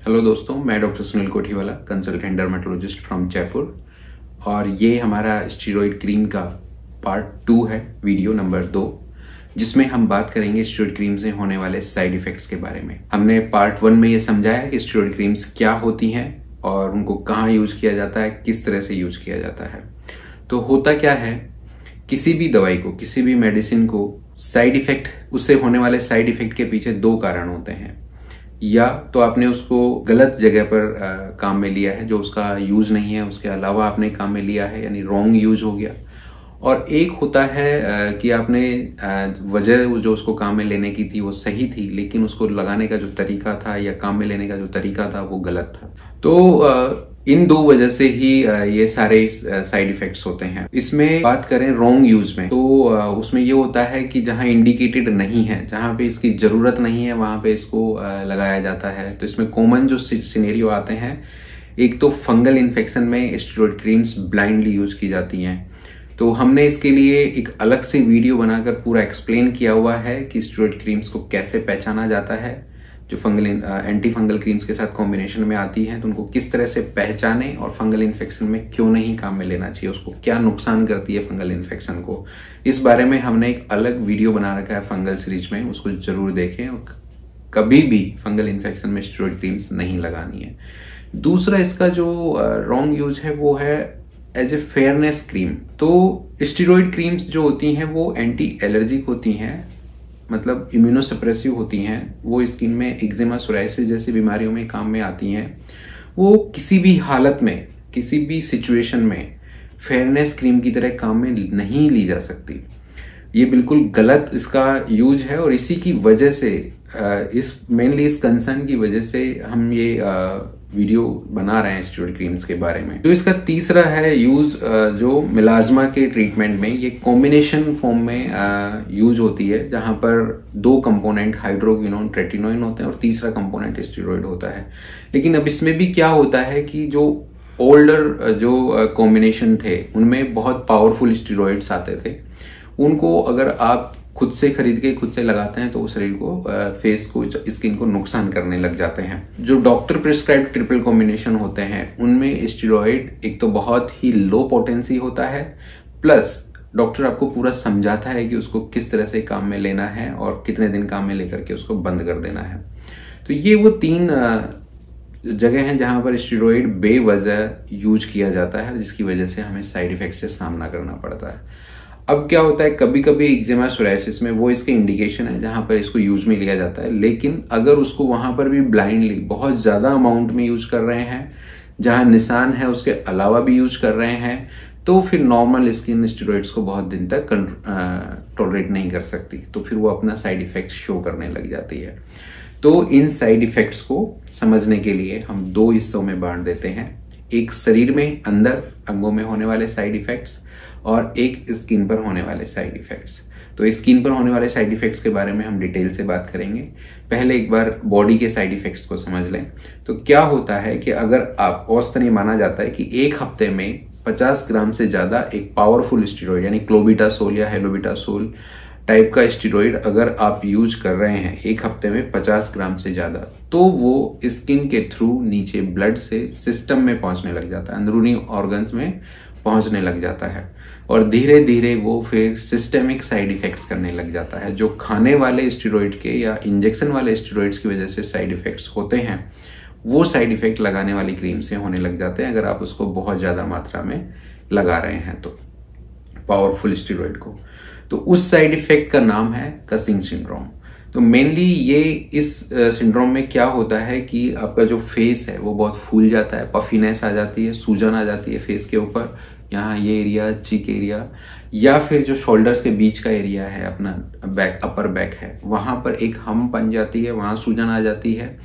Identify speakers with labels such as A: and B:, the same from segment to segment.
A: Hello दोस्तों, मैं doctor Sunil Kothiwala, consultant dermatologist from Jaipur. और ये हमारा स्टीरॉयड क्रीम का पार्ट 2 है, वीडियो नंबर 2, जिसमें हम बात करेंगे स्टीरॉयड क्रीम से होने वाले साइड इफेक्ट्स के बारे में। हमने पार्ट 1 में ये समझाया कि स्टीरॉयड क्रीम्स क्या होती हैं और उनको कहाँ यूज किया जाता है, किस तरह से यूज किया जाता है। तो होता क्या है, किसी भी दवाई को, किसी भी मेडिसिन को साइड इफेक्ट, उससे होने वाले साइड इफेक्ट के पीछे दो कारण होते हैं। या तो आपने उसको गलत जगह पर काम में लिया है, जो उसका यूज नहीं है, उसके अलावा आपने काम में लिया है, यानी रॉन्ग यूज हो गया। और एक होता है कि आपने वजह जो उसको काम में लेने की थी वो सही थी, लेकिन उसको लगाने का जो तरीका था या काम में लेने का जो तरीका था वो गलत था। तो इन दो वजह से ही ये सारे साइड इफेक्ट्स होते हैं। इसमें बात करें रॉन्ग यूज में, तो उसमें ये होता है कि जहां इंडिकेटेड नहीं है, जहां पे इसकी जरूरत नहीं है, वहां पे इसको लगाया जाता है। तो इसमें कॉमन जो सिनेरियो आते हैं, एक तो फंगल इन्फेक्शन में स्टेरॉयड क्रीम्स ब्लाइंडली यूज की जाती हैं। तो हमने इसके लिए एक अलग से वीडियो बनाकर पूरा एक्सप्लेन किया हुआ है कि स्टेरॉयड क्रीम्स को कैसे पहचाना जाता है, जो फंगल एंटी फंगल क्रीम्स के साथ कॉम्बिनेशन में आती हैं, तो उनको किस तरह से पहचाने और फंगल इन्फेक्शन में क्यों नहीं काम में लेना चाहिए, उसको क्या नुकसान करती है फंगल इन्फेक्शन को। इस बारे में हमने एक अलग वीडियो बना रखा है फंगल सीरीज में, उसको जरूर देखें। और कभी भी फंगल इन्फेक्शन में स्टेरॉयड क्रीम्स नहीं लगानी है। दूसरा इसका जो रॉन्ग यूज है वो है एज ए फेयरनेस क्रीम। तो स्टेरॉयड क्रीम्स जो होती हैं वो एंटी एलर्जिक होती हैं, मतलब इम्यूनोसप्रेसिव होती हैं। वो स्किन में एक्जिमा, सोराइसिस जैसी बीमारियों में काम में आती हैं। वो किसी भी हालत में, किसी भी सिचुएशन में फेयरनेस क्रीम की तरह काम में नहीं ली जा सकती। ये बिल्कुल गलत इसका यूज है और इसी की वजह से मेनली इस कंसर्न की वजह से हम ये वीडियो बना रहे हैं स्टेरॉयड क्रीम्स के बारे में। तो इसका तीसरा है यूज, जो मिलाज्मा के ट्रीटमेंट में ये कॉम्बिनेशन फॉर्म में यूज होती है, जहां पर दो कंपोनेंट हाइड्रोक्विनोन, ट्रेटिनोइन होते हैं और तीसरा कंपोनेंट स्टेरॉयड होता है। लेकिन अब इसमें भी क्या होता है कि जो ओल्डर जो कॉम्बिनेशन थे उनमें बहुत पावरफुल स्टेरॉयड्स आते थे। उनको अगर आप खुद से खरीद के खुद से लगाते हैं तो वो शरीर को, फेस को, स्किन को नुकसान करने लग जाते हैं। जो डॉक्टर प्रिस्क्राइब ट्रिपल कॉम्बिनेशन होते हैं उनमें स्टेरॉयड एक तो बहुत ही लो पोटेंसी होता है, प्लस डॉक्टर आपको पूरा समझाता है कि उसको किस तरह से काम में लेना है और कितने दिन काम में लेकर के उसको बंद कर देना है। तो ये वो तीन जगह हैं जहां पर स्टेरॉयड बेवजह यूज किया जाता है, जिसकी वजह से हमें साइड इफेक्ट से सामना करना पड़ता है। अब क्या होता है, कभी कभी एक्जिमा, सोराइसिस में वो इसके इंडिकेशन है जहां पर इसको यूज में लिया जाता है। लेकिन अगर उसको वहां पर भी ब्लाइंडली बहुत ज्यादा अमाउंट में यूज कर रहे हैं, जहां निशान है उसके अलावा भी यूज कर रहे हैं, तो फिर नॉर्मल स्किन स्टेरॉइड्स को बहुत दिन तक टॉलरेट नहीं कर सकती, तो फिर वो अपना साइड इफेक्ट शो करने लग जाती है। तो इन साइड इफेक्ट्स को समझने के लिए हम दो हिस्सों में बांट देते हैं, एक शरीर में अंदर अंगों में होने वाले साइड इफेक्ट्स और एक स्किन पर होने वाले साइड इफेक्ट्स। तो स्किन पर होने वाले साइड इफेक्ट्स के बारे में हम डिटेल से बात करेंगे। पहले एक बार बॉडी के साइड इफेक्ट्स को समझ लें। तो क्या होता है कि अगर आप, औसतन माना जाता है कि एक हफ्ते में 50 ग्राम से ज्यादा एक पावरफुल स्टेरॉयड, यानी क्लोबिटासोल या हेलोबिटासोल टाइप का स्टेरॉयड अगर आप यूज कर रहे हैं एक हफ्ते में 50 ग्राम से ज्यादा, तो वो स्किन के थ्रू नीचे ब्लड से सिस्टम में पहुंचने लग जाता है, अंदरूनी ऑर्गन्स में पहुंचने लग जाता है। और धीरे धीरे वो फिर सिस्टेमिक साइड इफेक्ट्स करने लग जाता है। जो खाने वाले स्टेरॉयड के या इंजेक्शन वाले स्टेरॉयड्स की वजह से साइड इफेक्ट्स होते हैं, वो साइड इफेक्ट लगाने वाली क्रीम से होने लग जाते हैं, अगर आप उसको बहुत ज्यादा मात्रा में लगा रहे हैं तो, पावरफुल स्टेरॉयड को। तो उस साइड इफेक्ट का नाम है कसिंग सिंड्रोम। तो मेनली ये इस सिंड्रोम में क्या होता है कि आपका जो फेस है वो बहुत फूल जाता है, पफीनेस आ जाती है, सूजन आ जाती है फेस के ऊपर, यहाँ ये एरिया, चीक एरिया, या फिर जो शोल्डर्स के बीच का एरिया है, अपना बैक, अपर बैक है, वहां पर एक हम बन जाती है, वहां सूजन आ जाती है,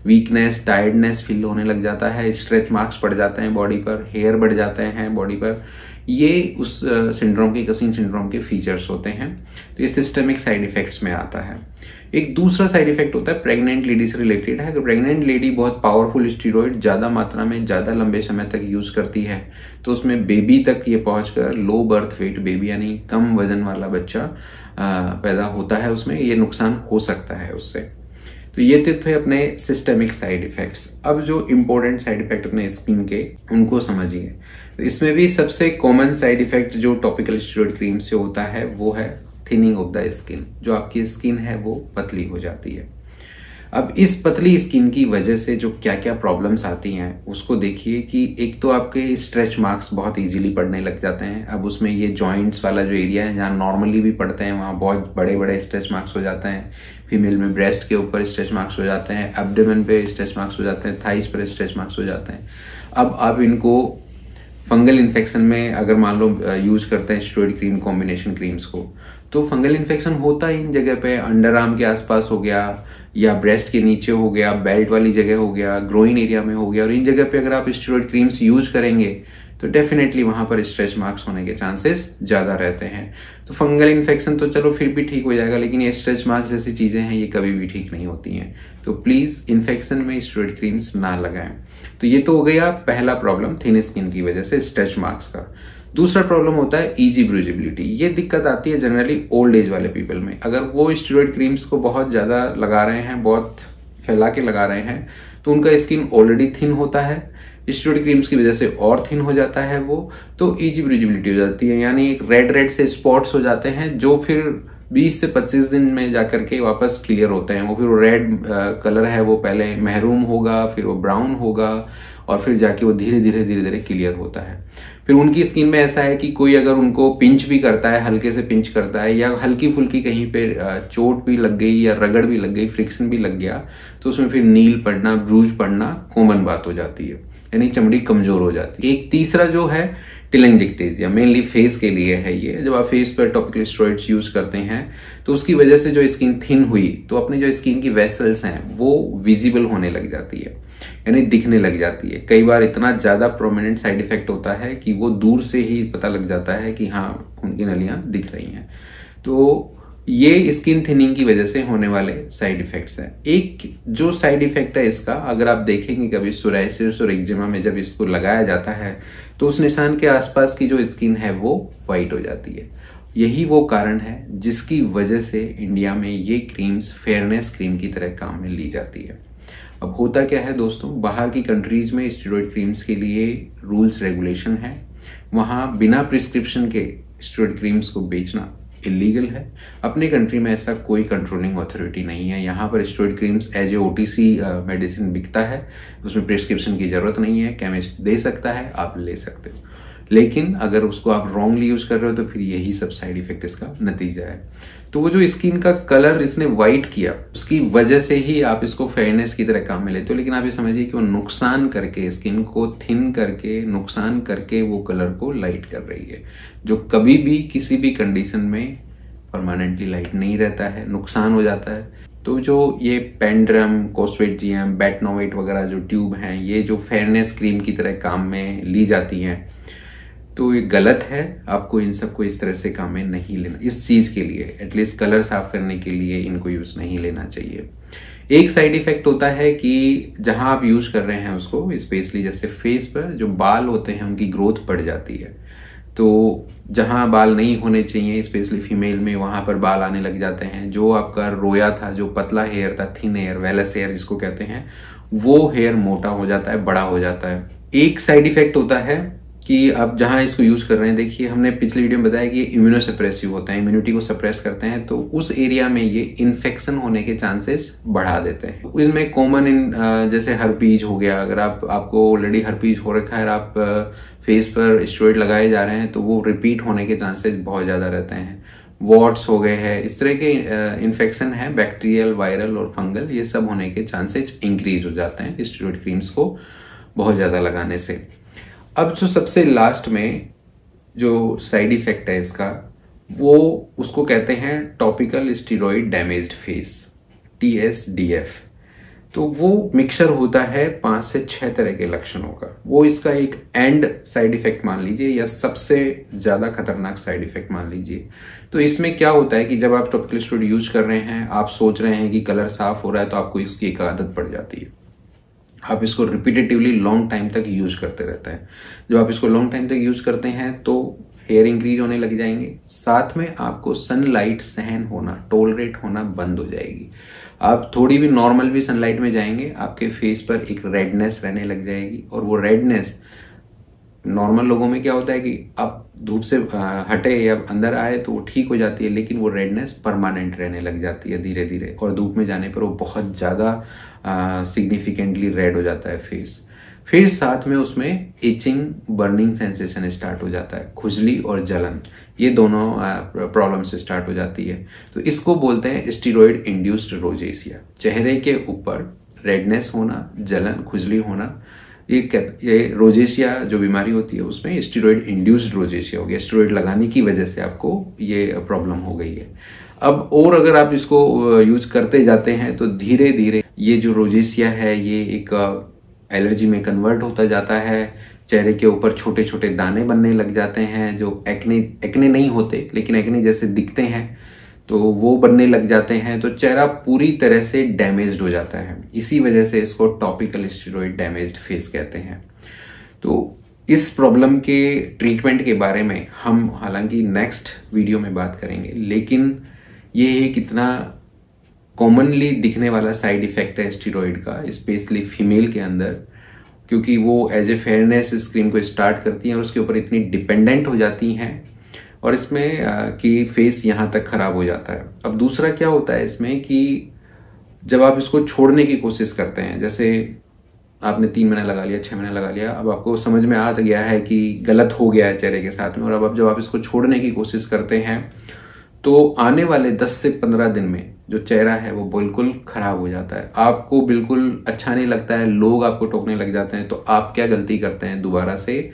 A: वीकनेस, टायर्डनेस फील होने लग जाता है, स्ट्रेच मार्क्स पड़ जाते हैं बॉडी पर, हेयर बढ़ जाते हैं बॉडी पर। ये उस सिंड्रोम के, कसिंग सिंड्रोम के फीचर्स होते हैं। तो ये सिस्टमिक साइड इफेक्ट्स में आता है। एक दूसरा साइड इफेक्ट होता है प्रेग्नेंट लेडी से रिलेटेड है। अगर प्रेग्नेंट लेडी बहुत पावरफुल स्टेरॉयड ज्यादा मात्रा में ज्यादा लंबे समय तक यूज करती है, तो उसमें बेबी तक ये पहुंचकर लो बर्थ वेट बेबी, यानी कम वजन वाला बच्चा पैदा होता है, उसमें ये नुकसान हो सकता है उससे। तो ये थे अपने सिस्टेमिक साइड इफेक्ट्स। अब जो इम्पोर्टेंट साइड इफेक्ट अपने स्किन के, उनको समझिए। तो इसमें भी सबसे कॉमन साइड इफेक्ट जो टॉपिकल स्टेरॉइड क्रीम से होता है वो है थिनिंग ऑफ द स्किन। जो आपकी स्किन है वो पतली हो जाती है। अब इस पतली स्किन की वजह से जो क्या क्या प्रॉब्लम्स आती हैं उसको देखिए कि एक तो आपके स्ट्रेच मार्क्स बहुत इजीली पड़ने लग जाते हैं। अब उसमें ये जॉइंट्स वाला जो एरिया है जहाँ नॉर्मली भी पड़ते हैं वहाँ बहुत बड़े बड़े स्ट्रेच मार्क्स हो जाते हैं। फीमेल में ब्रेस्ट के ऊपर स्ट्रेच मार्क्स हो जाते हैं, एब्डोमेन पे स्ट्रेच मार्क्स हो जाते हैं, थाइस पर स्ट्रेच मार्क्स हो जाते हैं। अब आप इनको फंगल इन्फेक्शन में अगर मान लो यूज करते हैं स्टेरॉइड क्रीम कॉम्बिनेशन क्रीम्स को, तो फंगल इन्फेक्शन होता ही इन जगह पे, अंडर आर्म के आसपास हो गया या ब्रेस्ट के नीचे हो गया, बेल्ट वाली जगह हो गया, ग्रोइन एरिया में हो गया। और इन जगह पे अगर आप स्टेरॉइड क्रीम्स यूज करेंगे तो डेफिनेटली वहां पर स्ट्रेच मार्क्स होने के चांसेस ज्यादा रहते हैं। तो फंगल इन्फेक्शन तो चलो फिर भी ठीक हो जाएगा, लेकिन ये स्ट्रेच मार्क्स जैसी चीजें हैं ये कभी भी ठीक नहीं होती हैं। तो प्लीज इन्फेक्शन में स्टेरॉइड क्रीम्स ना लगाएं। तो ये तो हो गया पहला प्रॉब्लम थिन स्किन की वजह से स्ट्रेच मार्क्स का। दूसरा प्रॉब्लम होता है इजी ब्रूजेबिलिटी। ये दिक्कत आती है जनरली ओल्ड एज वाले पीपल में। अगर वो स्टेरॉइड क्रीम्स को बहुत ज्यादा लगा रहे हैं, बहुत फैला के लगा रहे हैं, तो उनका स्किन ऑलरेडी थिन होता है, स्टेरॉइड क्रीम्स की वजह से और थिन हो जाता है वो, तो इजी ब्रूजेबिलिटी हो जाती है। यानी रेड रेड से स्पॉट्स हो जाते हैं जो फिर 20 से 25 दिन में जाकर के वापस क्लियर होते हैं। वो फिर रेड कलर है वो पहले महरून होगा, फिर वो ब्राउन होगा, और फिर जाके वो धीरे धीरे क्लियर होता है। फिर उनकी स्किन में ऐसा है कि कोई अगर उनको पिंच भी करता है, हल्के से पिंच करता है, या हल्की फुल्की कहीं पे चोट भी लग गई या रगड़ भी लग गई, फ्रिक्शन भी लग गया, तो उसमें फिर नील पड़ना, ब्रूज पड़ना कॉमन बात हो जाती है, यानी चमड़ी कमजोर हो जाती है। एक तीसरा जो है टेलेंजिक्टेसिया, मेनली फेस के लिए है ये। जब आप फेस पर टॉपिकल स्टेरॉइड्स यूज करते हैं तो उसकी वजह से जो स्किन थिन हुई तो अपनी जो स्किन की वेसल्स हैं वो विजिबल होने लग जाती है, यानी दिखने लग जाती है। कई बार इतना ज्यादा प्रोमिनेंट साइड इफेक्ट होता है कि वो दूर से ही पता लग जाता है कि हाँ खून की नलियां दिख रही हैं। तो ये स्किन थिनिंग की वजह से होने वाले साइड इफेक्ट्स हैं। एक जो साइड इफेक्ट है इसका, अगर आप देखेंगे कभी सोरायसिस और एक्जिमा में जब इसको लगाया जाता है तो उस निशान के आसपास की जो स्किन है वो व्हाइट हो जाती है। यही वो कारण है जिसकी वजह से इंडिया में ये क्रीम्स फेयरनेस क्रीम की तरह काम में ली जाती है। अब होता क्या है दोस्तों, बाहर की कंट्रीज में स्टेरॉइड क्रीम्स के लिए रूल्स रेगुलेशन है। वहां बिना प्रिस्क्रिप्शन के स्टेरॉइड क्रीम्स को बेचना इलीगल है। अपने कंट्री में ऐसा कोई कंट्रोलिंग अथॉरिटी नहीं है। यहाँ पर steroid creams as a OTC medicine बिकता है, उसमें प्रिस्क्रिप्शन की जरूरत नहीं है, केमिस्ट दे सकता है, आप ले सकते हो। लेकिन अगर उसको आप रॉन्गली यूज कर रहे हो तो फिर यही सब साइड इफेक्ट इसका नतीजा है। तो वो जो स्किन का कलर इसने व्हाइट किया उसकी वजह से ही आप इसको फेयरनेस की तरह काम में लेते हो, लेकिन आप ये समझिए कि वो नुकसान करके, स्किन को थिन करके, नुकसान करके वो कलर को लाइट कर रही है, जो कभी भी किसी भी कंडीशन में परमानेंटली लाइट नहीं रहता है, नुकसान हो जाता है। तो जो ये पेंड्रम, कोस्वेट जीएम, बेटनोवेट वगैरह जो ट्यूब हैं, ये जो फेयरनेस क्रीम की तरह काम में ली जाती हैं, तो ये गलत है। आपको इन सबको इस तरह से काम में नहीं लेना। इस चीज के लिए एटलीस्ट कलर साफ करने के लिए इनको यूज नहीं लेना चाहिए। एक साइड इफेक्ट होता है कि जहां आप यूज कर रहे हैं उसको, स्पेशली जैसे फेस पर जो बाल होते हैं उनकी ग्रोथ बढ़ जाती है। तो जहां बाल नहीं होने चाहिए, स्पेशली फीमेल में, वहां पर बाल आने लग जाते हैं। जो आपका रोया था, जो पतला हेयर था, थिन हेयर, वेलस हेयर जिसको कहते हैं, वो हेयर मोटा हो जाता है, बड़ा हो जाता है। एक साइड इफेक्ट होता है कि आप जहां इसको यूज कर रहे हैं, देखिए हमने पिछले वीडियो में बताया कि ये इम्यूनोसप्रेसिव होता है, इम्यूनिटी को सप्रेस करते हैं, तो उस एरिया में ये इन्फेक्शन होने के चांसेस बढ़ा देते हैं। इसमें कॉमन जैसे हर्पीज हो गया, अगर आपको ऑलरेडी हर्पीज हो रखा है, आप फेस पर स्टेरॉइड लगाए जा रहे हैं, तो वो रिपीट होने के चांसेस बहुत ज्यादा रहते हैं। वॉट्स हो गए हैं, इस तरह के इन्फेक्शन है, बैक्टीरियल, वायरल और फंगल, ये सब होने के चांसेस इंक्रीज हो जाते हैं स्टेरॉइड क्रीम्स को बहुत ज्यादा लगाने से। अब जो सबसे लास्ट में जो साइड इफेक्ट है इसका, वो उसको कहते हैं topical steroid damaged face, TSDF। तो वो मिक्सचर होता है 5 से 6 तरह के लक्षणों का। वो इसका एक एंड साइड इफेक्ट मान लीजिए, या सबसे ज्यादा खतरनाक साइड इफेक्ट मान लीजिए। तो इसमें क्या होता है कि जब आप टॉपिकल स्टेरॉइड यूज कर रहे हैं, आप सोच रहे हैं कि कलर साफ हो रहा है, तो आपको इसकी एक आदत पड़ जाती है। आप इसको रिपीटेटिवली लॉन्ग टाइम तक यूज करते रहते हैं। जब आप इसको लॉन्ग टाइम तक यूज करते हैं तो हेयर इंक्रीज होने लग जाएंगे, साथ में आपको सनलाइट सहन होना, टॉलरेट होना बंद हो जाएगी। आप थोड़ी भी नॉर्मल भी सनलाइट में जाएंगे, आपके फेस पर एक रेडनेस रहने लग जाएगी। और वो रेडनेस नॉर्मल लोगों में क्या होता है कि आप धूप से हटे या अंदर आए तो वो ठीक हो जाती है, लेकिन वो रेडनेस परमानेंट रहने लग जाती है धीरे धीरे, और धूप में जाने पर वो बहुत ज़्यादा सिग्निफिकेंटली रेड हो जाता है फेस। फिर साथ में उसमें इचिंग, बर्निंग सेंसेशन स्टार्ट हो जाता है, खुजली और जलन, ये दोनों प्रॉब्लम से स्टार्ट हो जाती है। तो इसको बोलते हैं स्टीरॉयड इंड्यूस्ड रोजेसिया। चेहरे के ऊपर रेडनेस होना, जलन, खुजली होना, ये रोजेसिया जो बीमारी होती है उसमें स्टीरॉयड इंड्यूस्ड रोजेसिया हो गया। स्टीरॉयड लगाने की वजह से आपको ये प्रॉब्लम हो गई है। अब और अगर आप इसको यूज करते जाते हैं तो धीरे धीरे ये जो रोजेसिया है ये एक एलर्जी में कन्वर्ट होता जाता है। चेहरे के ऊपर छोटे छोटे दाने बनने लग जाते हैं जो एक्ने नहीं होते लेकिन एक्ने जैसे दिखते हैं, तो वो बनने लग जाते हैं। तो चेहरा पूरी तरह से डैमेज्ड हो जाता है। इसी वजह से इसको टॉपिकल स्टेरॉइड डैमेज्ड फेस कहते हैं। तो इस प्रॉब्लम के ट्रीटमेंट के बारे में हम हालांकि नेक्स्ट वीडियो में बात करेंगे, लेकिन ये एक इतना कॉमनली दिखने वाला साइड इफेक्ट है स्टेरॉइड का, स्पेशली फीमेल के अंदर, क्योंकि वो एज ए फेयरनेस इस क्रीम को स्टार्ट करती हैं और उसके ऊपर इतनी डिपेंडेंट हो जाती हैं और इसमें कि फेस यहाँ तक खराब हो जाता है। अब दूसरा क्या होता है इसमें कि जब आप इसको छोड़ने की कोशिश करते हैं, जैसे आपने 3 महीना लगा लिया, 6 महीना लगा लिया, अब आपको समझ में आ गया है कि गलत हो गया है चेहरे के साथ में, और अब जब आप इसको छोड़ने की कोशिश करते हैं तो आने वाले 10 से 15 दिन में जो चेहरा है वो बिल्कुल खराब हो जाता है। आपको बिल्कुल अच्छा नहीं लगता है, लोग आपको टोकने लग जाते हैं। तो आप क्या गलती करते हैं, दोबारा से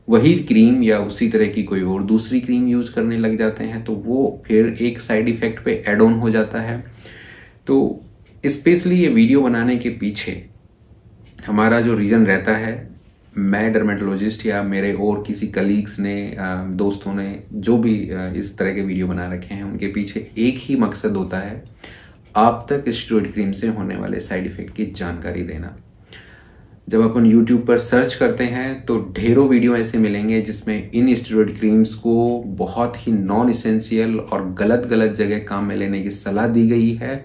A: वही क्रीम या उसी तरह की कोई और दूसरी क्रीम यूज करने लग जाते हैं। तो वो फिर एक साइड इफेक्ट पे एड ऑन हो जाता है। तो स्पेशली ये वीडियो बनाने के पीछे हमारा जो रीजन रहता है, मैं डर्मेटोलॉजिस्ट या मेरे और किसी कलीग्स ने, दोस्तों ने, जो भी इस तरह के वीडियो बना रखे हैं, उनके पीछे एक ही मकसद होता है, आप तक स्टेरॉइड क्रीम से होने वाले साइड इफेक्ट की जानकारी देना। जब अपन YouTube पर सर्च करते हैं तो ढेरों वीडियो ऐसे मिलेंगे जिसमें इन स्टेरॉइड क्रीम्स को बहुत ही नॉन इसेंशियल और गलत गलत जगह काम में लेने की सलाह दी गई है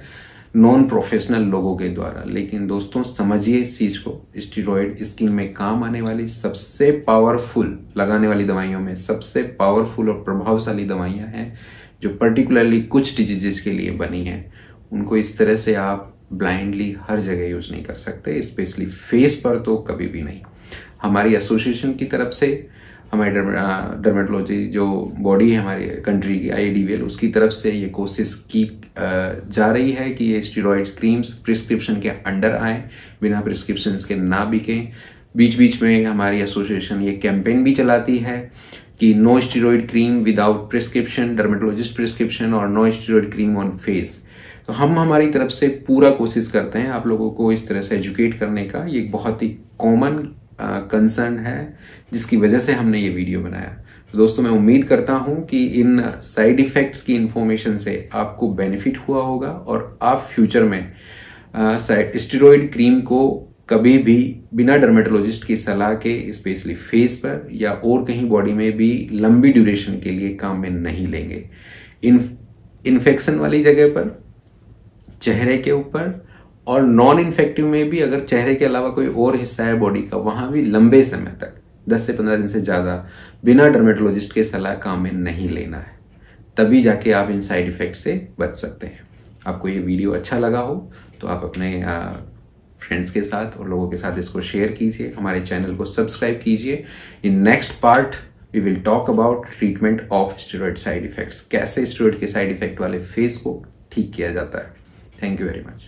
A: नॉन प्रोफेशनल लोगों के द्वारा। लेकिन दोस्तों समझिए इस चीज को, स्टेरॉइड स्किन में काम आने वाली सबसे पावरफुल, लगाने वाली दवाइयों में सबसे पावरफुल और प्रभावशाली दवाइयां हैं जो पर्टिकुलरली कुछ डिजीजेस के लिए बनी हैं। उनको इस तरह से आप ब्लाइंडली हर जगह यूज नहीं कर सकते, स्पेशली फेस पर तो कभी भी नहीं। हमारी एसोसिएशन की तरफ से, हमारी डर्मेटोलॉजी जो बॉडी है हमारी कंट्री की IADVL, उसकी तरफ से ये कोशिश की जा रही है कि ये स्टेरॉइड क्रीम्स प्रिस्क्रिप्शन के अंडर आए, बिना प्रिस्क्रिप्शन के ना बिकें। बीच बीच में हमारी एसोसिएशन ये कैंपेन भी चलाती है कि no steroid cream without prescription, dermatologist prescription, और no steroid cream on face. तो हम हमारी तरफ से पूरा कोशिश करते हैं आप लोगों को इस तरह से एजुकेट करने का। ये एक बहुत ही कॉमन कंसर्न है जिसकी वजह से हमने ये वीडियो बनाया। तो दोस्तों मैं उम्मीद करता हूं कि इन साइड इफेक्ट्स की इंफॉर्मेशन से आपको बेनिफिट हुआ होगा और आप फ्यूचर में स्टेरॉइड क्रीम को कभी भी बिना डर्मेटोलॉजिस्ट की सलाह के, स्पेशली फेस पर या और कहीं बॉडी में भी लंबी ड्यूरेशन के लिए काम में नहीं लेंगे। इन्फेक्शन वाली जगह पर, चेहरे के ऊपर, और नॉन इन्फेक्टिव में भी अगर चेहरे के अलावा कोई और हिस्सा है बॉडी का, वहां भी लंबे समय तक 10 से 15 दिन से ज्यादा बिना डर्मेटोलॉजिस्ट के सलाह काम में नहीं लेना है। तभी जाके आप इन साइड इफेक्ट से बच सकते हैं। आपको ये वीडियो अच्छा लगा हो तो आप अपने फ्रेंड्स के साथ और लोगों के साथ इसको शेयर कीजिए, हमारे चैनल को सब्सक्राइब कीजिए। In next part we will talk about treatment of steroid side effects, कैसे स्टेरॉइड के साइड इफेक्ट वाले फेस को ठीक किया जाता है। Thank you very much.